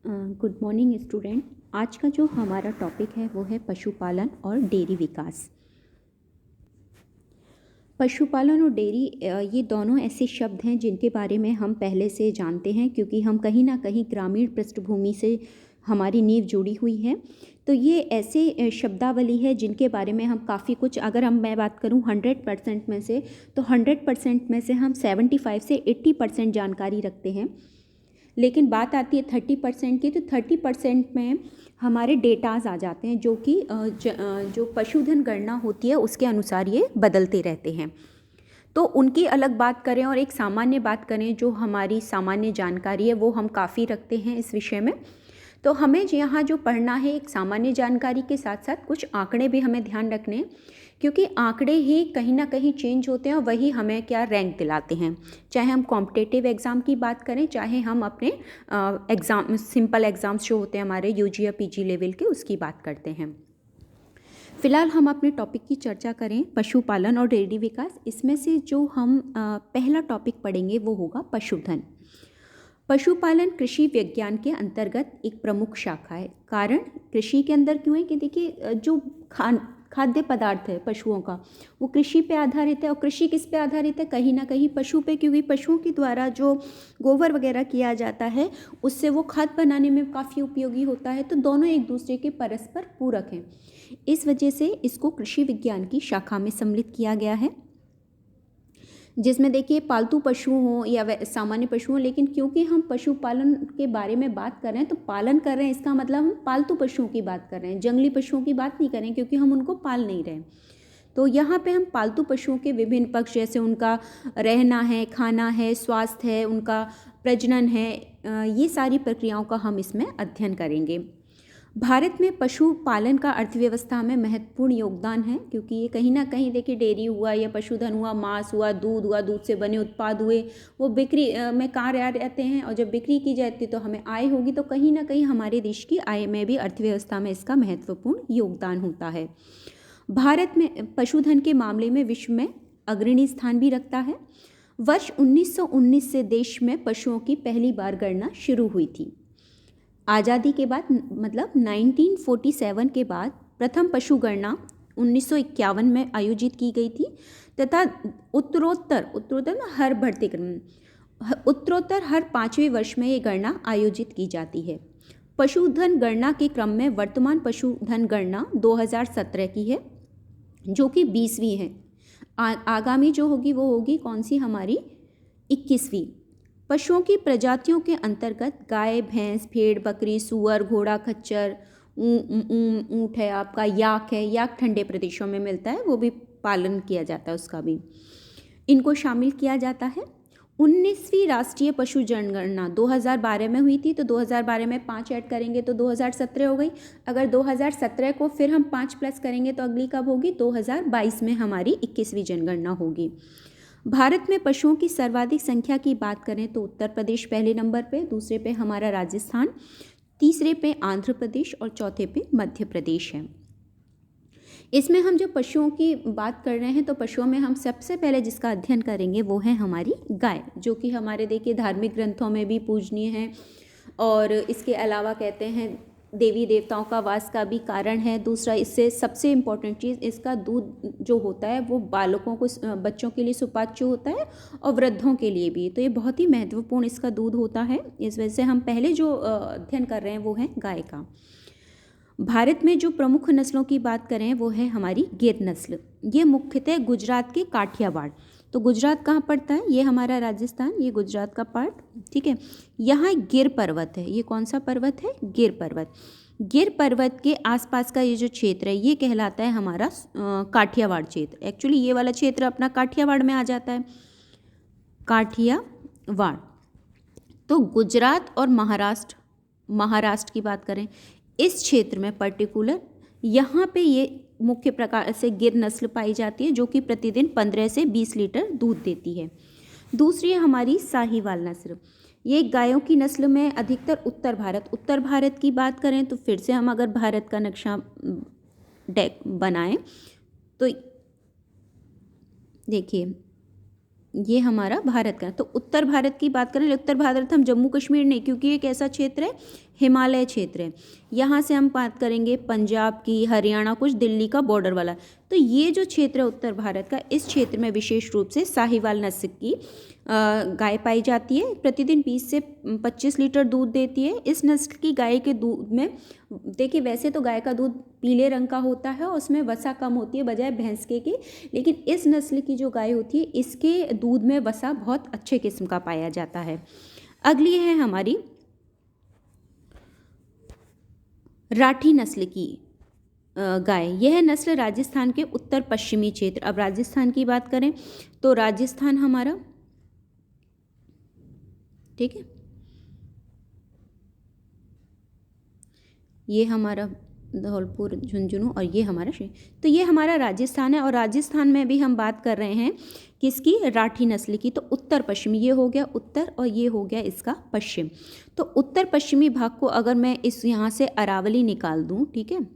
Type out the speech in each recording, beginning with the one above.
Good morning student. आज का जो हमारा टॉपिक है वो है पशुपालन और डेयरी विकास। पशुपालन और डेयरी ये दोनों ऐसे शब्द हैं जिनके बारे में हम पहले से जानते हैं, क्योंकि हम कहीं ना कहीं ग्रामीण पृष्ठभूमि से हमारी नींव जुड़ी हुई है। तो ये ऐसे शब्दावली है जिनके बारे में हम काफ़ी कुछ, अगर मैं बात करूं 100% में से, तो 100% में से हम 75 से 80% जानकारी रखते हैं। लेकिन बात आती है 30% की, तो 30% में हमारे डेटाज आ जाते हैं जो कि जो पशुधन गणना होती है उसके अनुसार ये बदलते रहते हैं। तो उनकी अलग बात करें और एक सामान्य बात करें, जो हमारी सामान्य जानकारी है वो हम काफ़ी रखते हैं इस विषय में। तो हमें यहाँ जो पढ़ना है, एक सामान्य जानकारी के साथ साथ कुछ आंकड़े भी हमें ध्यान रखने हैं, क्योंकि आंकड़े ही कहीं ना कहीं चेंज होते हैं और वही हमें क्या रैंक दिलाते हैं। चाहे हम कॉम्पिटिटिव एग्ज़ाम की बात करें, चाहे हम अपने एग्ज़ाम सिंपल एग्ज़ाम्स जो होते हैं हमारे यूजी या पीजी लेवल के, उसकी बात करते हैं। फिलहाल हम अपने टॉपिक की चर्चा करें, पशुपालन और डेयरी विकास। इसमें से जो हम पहला टॉपिक पढ़ेंगे वो होगा पशुधन। पशुपालन कृषि विज्ञान के अंतर्गत एक प्रमुख शाखा है। कारण कृषि के अंदर क्यों है कि देखिए, जो खाद्य पदार्थ है पशुओं का, वो कृषि पे आधारित है। और कृषि किस पे आधारित है? कहीं ना कहीं पशु पे, क्योंकि पशुओं के द्वारा जो गोबर वगैरह किया जाता है उससे वो खाद बनाने में काफ़ी उपयोगी होता है। तो दोनों एक दूसरे के परस्पर पूरक हैं। इस वजह से इसको कृषि विज्ञान की शाखा में सम्मिलित किया गया है, जिसमें देखिए पालतू पशु हों या सामान्य पशु हों। लेकिन क्योंकि हम पशुपालन के बारे में बात कर रहे हैं, तो पालन कर रहे हैं, इसका मतलब हम पालतू पशुओं की बात कर रहे हैं, जंगली पशुओं की बात नहीं कर रहे हैं, क्योंकि हम उनको पाल नहीं रहे। तो यहाँ पे हम पालतू पशुओं के विभिन्न पक्ष, जैसे उनका रहना है, खाना है, स्वास्थ्य है, उनका प्रजनन है, ये सारी प्रक्रियाओं का हम इसमें अध्ययन करेंगे। भारत में पशुपालन का अर्थव्यवस्था में महत्वपूर्ण योगदान है, क्योंकि ये कहीं ना कहीं देखिए, डेयरी हुआ या पशुधन हुआ, मांस हुआ, दूध से बने उत्पाद हुए, वो बिक्री में कार्य आ जाते हैं। और जब बिक्री की जाती है तो हमें आय होगी, तो कहीं ना कहीं हमारे देश की आय में भी, अर्थव्यवस्था में इसका महत्वपूर्ण योगदान होता है। भारत में पशुधन के मामले में विश्व में अग्रणी स्थान भी रखता है। वर्ष 1919 से देश में पशुओं की पहली बार गणना शुरू हुई थी। आज़ादी के बाद, मतलब 1947 के बाद प्रथम पशु गणना 1951 में आयोजित की गई थी, तथा उत्तरोत्तर हर 5वें वर्ष में ये गणना आयोजित की जाती है। पशुधन गणना के क्रम में वर्तमान पशुधन गणना 2017 की है, जो कि 20वीं है। आगामी जो होगी वो होगी कौन सी? हमारी 21वीं। पशुओं की प्रजातियों के अंतर्गत गाय, भैंस, भेड़, बकरी, सूअर, घोड़ा, खच्चर, ऊँट है आपका, याक है। याक ठंडे प्रदेशों में मिलता है, वो भी पालन किया जाता है, उसका भी इनको शामिल किया जाता है। 19वीं राष्ट्रीय पशु जनगणना 2012 में हुई थी, तो 2012 में 5 ऐड करेंगे तो 2017 हो गई। अगर 2017 को फिर हम 5 प्लस करेंगे तो अगली कब होगी? 2022 में हमारी 21वीं जनगणना होगी। भारत में पशुओं की सर्वाधिक संख्या की बात करें तो उत्तर प्रदेश पहले नंबर पे, दूसरे पे हमारा राजस्थान, तीसरे पे आंध्र प्रदेश और चौथे पे मध्य प्रदेश है। इसमें हम जो पशुओं की बात कर रहे हैं, तो पशुओं में हम सबसे पहले जिसका अध्ययन करेंगे वो है हमारी गाय, जो कि हमारे देखिए धार्मिक ग्रंथों में भी पूजनीय है, और इसके अलावा कहते हैं देवी देवताओं का वास का भी कारण है। दूसरा, इससे सबसे इम्पॉर्टेंट चीज़, इसका दूध जो होता है वो बालकों को, बच्चों के लिए सुपाच्य होता है और वृद्धों के लिए भी। तो ये बहुत ही महत्वपूर्ण इसका दूध होता है। इस वजह से हम पहले जो अध्ययन कर रहे हैं वो है गाय का। भारत में जो प्रमुख नस्लों की बात करें वो है हमारी गिर नस्ल। ये मुख्यतः गुजरात के काठियावाड़, तो गुजरात कहाँ पड़ता है? ये हमारा राजस्थान, ये गुजरात का पार्ट, ठीक है। यहाँ गिर पर्वत है। ये कौन सा पर्वत है? गिर पर्वत। गिर पर्वत के आसपास का ये जो क्षेत्र है ये कहलाता है हमारा काठियावाड़ क्षेत्र। एक्चुअली ये वाला क्षेत्र अपना काठियावाड़ में आ जाता है, काठियावाड़। तो गुजरात और महाराष्ट्र की बात करें, इस क्षेत्र में पर्टिकुलर, यहाँ पे ये मुख्य प्रकार से गिर नस्ल पाई जाती है, जो कि प्रतिदिन 15 से 20 लीटर दूध देती है। दूसरी है हमारी साहीवाल नस्ल। ये गायों की नस्ल में अधिकतर उत्तर भारत की बात करें तो फिर से हम अगर भारत का नक्शा बनाएं तो देखिए, ये हमारा भारत का। तो उत्तर भारत की बात करें, उत्तर भारत हम जम्मू कश्मीर नहीं, क्योंकि एक ऐसा क्षेत्र है, हिमालय क्षेत्र है। यहाँ से हम बात करेंगे पंजाब की, हरियाणा, कुछ दिल्ली का बॉर्डर वाला। तो ये जो क्षेत्र है उत्तर भारत का, इस क्षेत्र में विशेष रूप से साहिवाल नस्ल की गाय पाई जाती है। प्रतिदिन 20 से 25 लीटर दूध देती है। इस नस्ल की गाय के दूध में, देखिए वैसे तो गाय का दूध पीले रंग का होता है और उसमें वसा कम होती है बजाय भैंस के, लेकिन इस नस्ल की जो गाय होती है इसके दूध में वसा बहुत अच्छे किस्म का पाया जाता है। अगली है हमारी राठी नस्ल की गाय। यह नस्ल राजस्थान के उत्तर पश्चिमी क्षेत्र, अब राजस्थान की बात करें तो राजस्थान हमारा, ठीक है, ये हमारा धौलपुर, झुंझुनू और ये हमारा तो ये हमारा राजस्थान है। और राजस्थान में भी हम बात कर रहे हैं किसकी, राठी नस्ल की। तो उत्तर पश्चिमी, ये हो गया उत्तर और ये हो गया इसका पश्चिम। तो उत्तर पश्चिमी भाग को अगर मैं इस यहाँ से अरावली निकाल दूँ, ठीक है,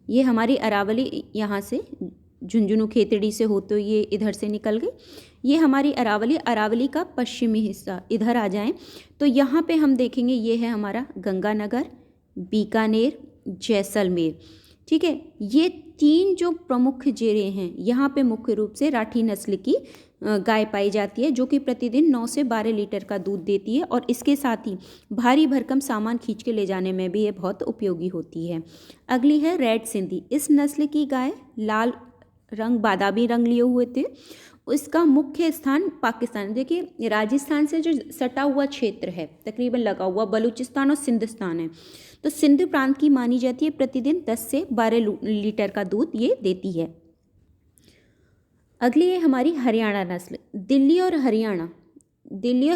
ये हमारी अरावली यहाँ से झुंझुनू खेतड़ी से होते हुए ये इधर से निकल गई, ये हमारी अरावली, अरावली का पश्चिमी हिस्सा। इधर आ जाएं तो यहाँ पे हम देखेंगे ये है हमारा गंगानगर, बीकानेर, जैसलमेर, ठीक है। ये 3 जो प्रमुख जिले हैं, यहाँ पे मुख्य रूप से राठी नस्ल की गाय पाई जाती है, जो कि प्रतिदिन 9 से 12 लीटर का दूध देती है। और इसके साथ ही भारी भरकम सामान खींच के ले जाने में भी ये बहुत उपयोगी होती है। अगली है रेड सिंधी। इस नस्ल की गाय लाल रंग, बादामी रंग लिए हुए थे। इसका मुख्य स्थान पाकिस्तान, देखिए राजस्थान से जो सटा हुआ क्षेत्र है तकरीबन लगा हुआ, बलूचिस्तान और सिंधिस्तान है। तो सिंध प्रांत की मानी जाती है, प्रतिदिन 10 से 12 लीटर का दूध ये देती है। अगली है हमारी हरियाणा नस्ल। दिल्ली और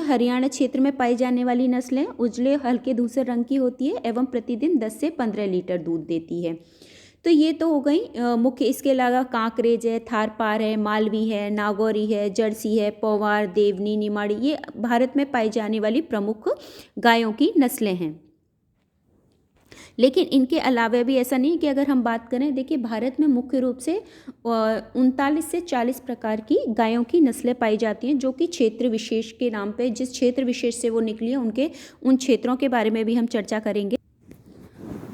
हरियाणा क्षेत्र में पाई जाने वाली नस्लें उजले हल्के धूसर रंग की होती है एवं प्रतिदिन 10 से 15 लीटर दूध देती है। तो ये तो हो गई मुख्य। इसके अलावा कांकरेज है, थारपार है, मालवी है, नागौरी है, जर्सी है, पोवार, देवनी, निमाड़ी, ये भारत में पाई जाने वाली प्रमुख गायों की नस्लें हैं। लेकिन इनके अलावा भी ऐसा नहीं कि अगर हम बात करें, देखिए भारत में मुख्य रूप से 39 से 40 प्रकार की गायों की नस्लें पाई जाती हैं, जो कि क्षेत्र विशेष के नाम पे, जिस क्षेत्र विशेष से वो निकली है उनके उन क्षेत्रों के बारे में भी हम चर्चा करेंगे।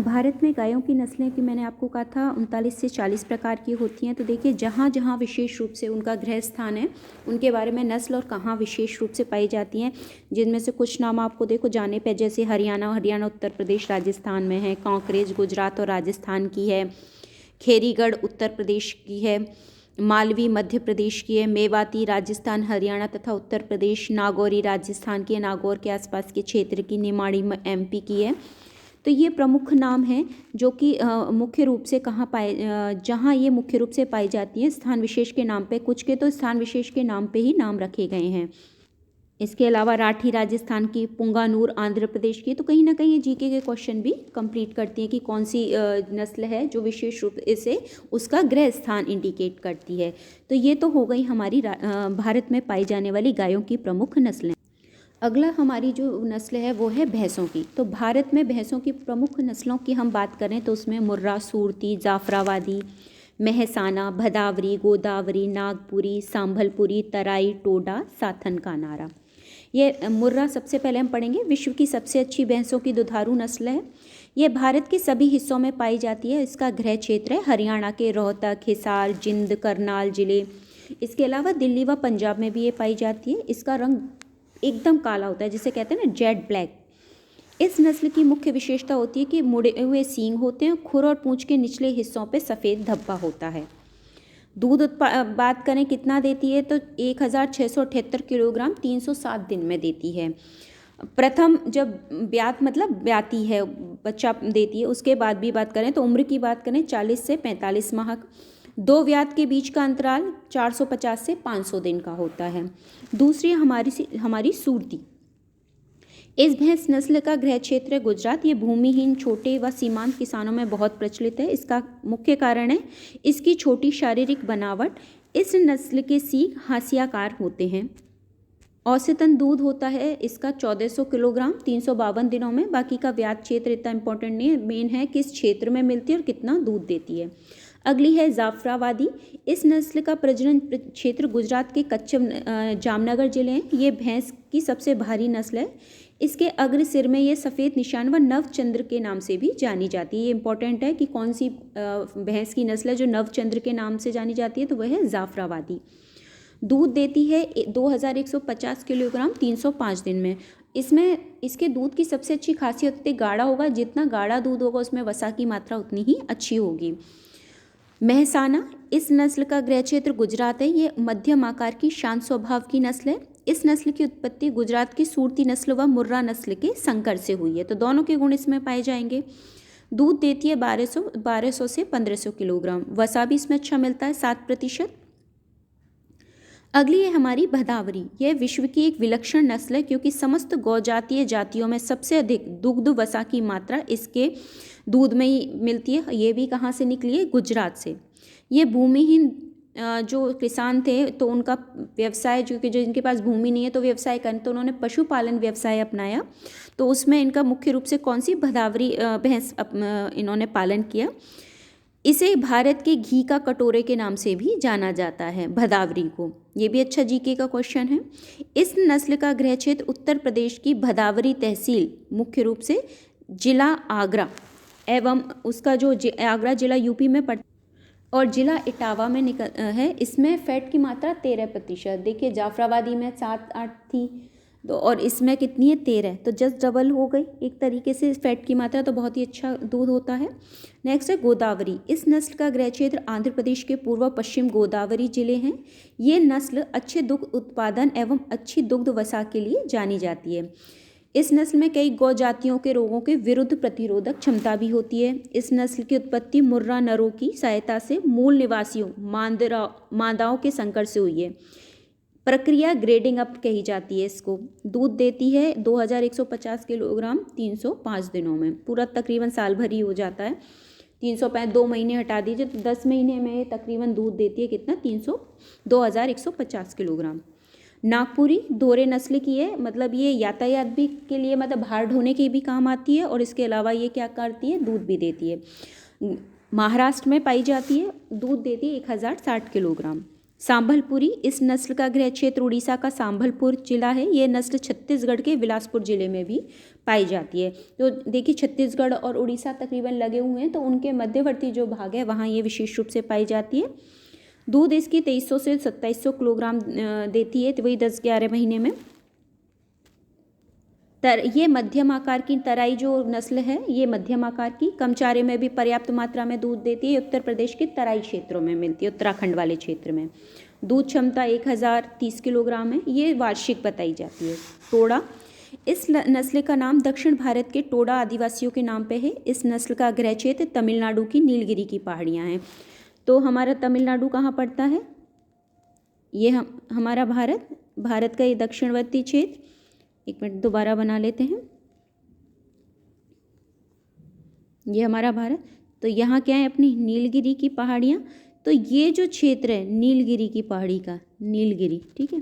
भारत में गायों की नस्लें की मैंने आपको कहा था 39 से 40 प्रकार की होती हैं। तो देखिए जहाँ जहाँ विशेष रूप से उनका गृह स्थान है उनके बारे में नस्ल और कहाँ विशेष रूप से पाई जाती हैं, जिनमें से कुछ नाम आपको देखो जाने पे, जैसे हरियाणा उत्तर प्रदेश राजस्थान में है, कांकरेज गुजरात और राजस्थान की है, खेरीगढ़ उत्तर प्रदेश की है, मालवी मध्य प्रदेश की है, मेवाती राजस्थान हरियाणा तथा उत्तर प्रदेश, नागौरी राजस्थान की है, नागौर के आसपास के क्षेत्र की, निमाड़ी MP की है। तो ये प्रमुख नाम हैं जो कि मुख्य रूप से जहाँ ये मुख्य रूप से पाई जाती हैं स्थान विशेष के नाम पे। कुछ के तो स्थान विशेष के नाम पे ही नाम रखे गए हैं। इसके अलावा राठी राजस्थान की, पुंगानूर आंध्र प्रदेश की। तो कहीं ना कहीं ये जीके के क्वेश्चन भी कंप्लीट करती हैं कि कौन सी नस्ल है जो विशेष रूप से उसका गृह स्थान इंडिकेट करती है। तो ये तो हो गई हमारी भारत में पाई जाने वाली गायों की प्रमुख नस्लें। अगला हमारी जो नस्ल है वो है भैंसों की। तो भारत में भैंसों की प्रमुख नस्लों की हम बात करें तो उसमें मुर्रा, सूरती, जाफराबादी, मेहसाना, भदावरी, गोदावरी, नागपुरी, सांभलपुरी, तराई, टोडा, साथन कानारा। ये मुर्रा सबसे पहले हम पढ़ेंगे। विश्व की सबसे अच्छी भैंसों की दुधारू नस्ल है। ये भारत के सभी हिस्सों में पाई जाती है। इसका गृह क्षेत्र है हरियाणा के रोहतक, हिसार, जिंद, करनाल जिले। इसके अलावा दिल्ली व पंजाब में भी ये पाई जाती है। इसका रंग एकदम काला होता है, जिसे कहते हैं ना जेड ब्लैक। इस नस्ल की मुख्य विशेषता होती है कि मुड़े हुए सींग होते हैं, खुर और पूंछ के निचले हिस्सों पे सफ़ेद धब्बा होता है। दूध बात करें कितना देती है तो 1678 किलोग्राम 307 दिन में देती है। प्रथम जब ब्याती है, बच्चा देती है, उसके बाद भी बात करें तो उम्र की बात करें 40 से 45 माह। 2 व्यात के बीच का अंतराल 450 से 500 दिन का होता है। दूसरी हमारी सूरती। इस भैंस नस्ल का गृह क्षेत्र है गुजरात। ये भूमिहीन, छोटे व सीमांत किसानों में बहुत प्रचलित है। इसका मुख्य कारण है इसकी छोटी शारीरिक बनावट। इस नस्ल के सींग हाशियाकार होते हैं। औसतन दूध होता है इसका 1400 किलोग्राम 352 दिनों में। बाकी का व्यात क्षेत्र इतना इंपॉर्टेंट नहीं है, मेन है किस क्षेत्र में मिलती है और कितना दूध देती है। अगली है जाफराबादी। इस नस्ल का प्रजनन क्षेत्र गुजरात के कच्छ जामनगर जिले हैं। ये भैंस की सबसे भारी नस्ल है। इसके अग्र सिर में ये सफ़ेद निशान व नवचंद्र के नाम से भी जानी जाती है। ये इंपॉर्टेंट है कि कौन सी भैंस की नस्ल है जो नवचंद्र के नाम से जानी जाती है, तो वह है जाफराबादी। दूध देती है 2150 किलोग्राम 305 दिन में। इसके दूध की सबसे अच्छी खासियत होती है गाढ़ा होगा। जितना गाढ़ा दूध होगा उसमें वसा की मात्रा उतनी ही अच्छी होगी। महसाना, इस नस्ल का गृह क्षेत्र गुजरात है। ये मध्यम आकार की शांत स्वभाव की नस्ल है। इस नस्ल की उत्पत्ति गुजरात की सूरती नस्ल व मुर्रा नस्ल के संकर से हुई है, तो दोनों के गुण इसमें पाए जाएंगे। दूध देती है 1200 से 1500 किलोग्राम। वसा भी इसमें अच्छा मिलता है 7%। अगली है हमारी भदावरी। यह विश्व की एक विलक्षण नस्ल है क्योंकि समस्त गौजातीय जातियों में सबसे अधिक दुग्ध वसा की मात्रा इसके दूध में ही मिलती है। ये भी कहाँ से निकली है? गुजरात से। ये भूमिहीन जो किसान थे तो उनका व्यवसाय, जो जिनके पास भूमि नहीं है तो व्यवसाय करने, तो उन्होंने पशुपालन व्यवसाय अपनाया। तो उसमें इनका मुख्य रूप से कौन सी भदावरी भैंस इन्होंने पालन किया। इसे भारत के घी का कटोरे के नाम से भी जाना जाता है, भदावरी को। ये भी अच्छा जीके का क्वेश्चन है। इस नस्ल का गृह क्षेत्र उत्तर प्रदेश की भदावरी तहसील, मुख्य रूप से जिला आगरा एवं उसका जो आगरा जिला यूपी में पड़ता और जिला इटावा में है। इसमें फैट की मात्रा 13%। देखिए जाफराबादी में 7-8 थी तो, और इसमें कितनी है? 13, तो जस्ट डबल हो गई एक तरीके से फैट की मात्रा, तो बहुत ही अच्छा दूध होता है। नेक्स्ट है गोदावरी। इस नस्ल का गृह क्षेत्र आंध्र प्रदेश के पूर्व पश्चिम गोदावरी जिले हैं। ये नस्ल अच्छे दुग्ध उत्पादन एवं अच्छी दुग्ध वसा के लिए जानी जाती है। इस नस्ल में कई गौ जातियों के रोगों के विरुद्ध प्रतिरोधक क्षमता भी होती है। इस नस्ल की उत्पत्ति मुर्रा नरों की सहायता से मूल निवासियों मादाओं के संकर से हुई है। प्रक्रिया ग्रेडिंग अप कही जाती है इसको। दूध देती है 2150 किलोग्राम 305 दिनों में। पूरा तकरीबन साल भर ही हो जाता है। 305 2 महीने हटा दीजिए तो 10 महीने में तकरीबन दूध देती है कितना? 2150 किलोग्राम। नागपुरी दोहरे नस्ल की है, मतलब ये यातायात भी के लिए, मतलब भार ढोने के भी काम आती है और इसके अलावा ये क्या करती है? दूध भी देती है। महाराष्ट्र में पाई जाती है, दूध देती है 1060 किलोग्राम। सांभलपुरी, इस नस्ल का गृह क्षेत्र उड़ीसा का सांभलपुर जिला है। ये नस्ल छत्तीसगढ़ के बिलासपुर जिले में भी पाई जाती है। तो देखिए छत्तीसगढ़ और उड़ीसा तकरीबन लगे हुए हैं, तो उनके मध्यवर्ती जो भाग है वहाँ ये विशेष रूप से पाई जाती है। दूध इसकी 2300 से 2700 किलोग्राम देती है, तो वही 10-11 महीने में। ये मध्यम आकार की तराई जो नस्ल है, ये मध्यम आकार की कम चारे में भी पर्याप्त मात्रा में दूध देती है। उत्तर प्रदेश के तराई क्षेत्रों में मिलती है, उत्तराखंड वाले क्षेत्र में। दूध क्षमता 1030 किलोग्राम है। ये वार्षिक बताई जाती है। टोडा, इस नस्ल का नाम दक्षिण भारत के टोडा आदिवासियों के नाम पे है। इस नस्ल का गृह क्षेत्र तमिलनाडु की नीलगिरी की पहाड़ियाँ हैं। तो हमारा तमिलनाडु कहाँ पड़ता है? ये हमारा भारत का ये दक्षिणवर्ती क्षेत्र। एक मिनट दोबारा बना लेते हैं। ये हमारा भारत, तो यहाँ क्या है? अपनी नीलगिरी की पहाड़ियाँ। तो ये जो क्षेत्र है नीलगिरी की पहाड़ी का, नीलगिरी, ठीक है,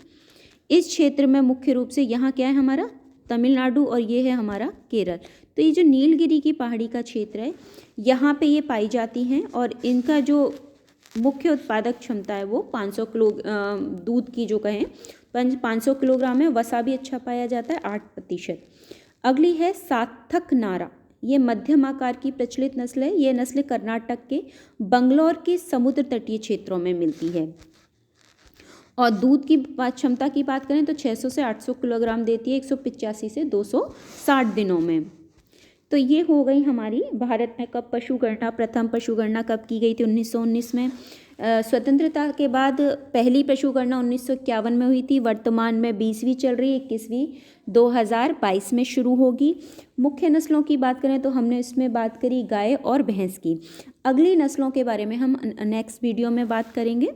इस क्षेत्र में मुख्य रूप से यहाँ क्या है? हमारा तमिलनाडु और ये है हमारा केरल। तो ये जो नीलगिरी की पहाड़ी का क्षेत्र है यहाँ पे ये पाई जाती हैं और इनका जो मुख्य उत्पादक क्षमता है वो 500 किलो दूध की जो कहें 500 किलोग्राम है। वसा भी अच्छा पाया जाता है 8%। अगली है सार्थक नारा। ये मध्यम आकार की प्रचलित नस्ल है। ये नस्ल कर्नाटक के बंगलौर के समुद्र तटीय क्षेत्रों में मिलती है और दूध की क्षमता की बात करें तो 600 से 800 किलोग्राम देती है 185 से 260 दिनों में। तो ये हो गई हमारी भारत में कब पशुगणना, प्रथम पशुगणना कब की गई थी? 1919 में। स्वतंत्रता के बाद पहली पशुगणना 1951 में हुई थी। वर्तमान में 20वीं चल रही, 21वीं 2022 में शुरू होगी। मुख्य नस्लों की बात करें तो हमने इसमें बात करी गाय और भैंस की। अगली नस्लों के बारे में हम नेक्स्ट वीडियो में बात करेंगे।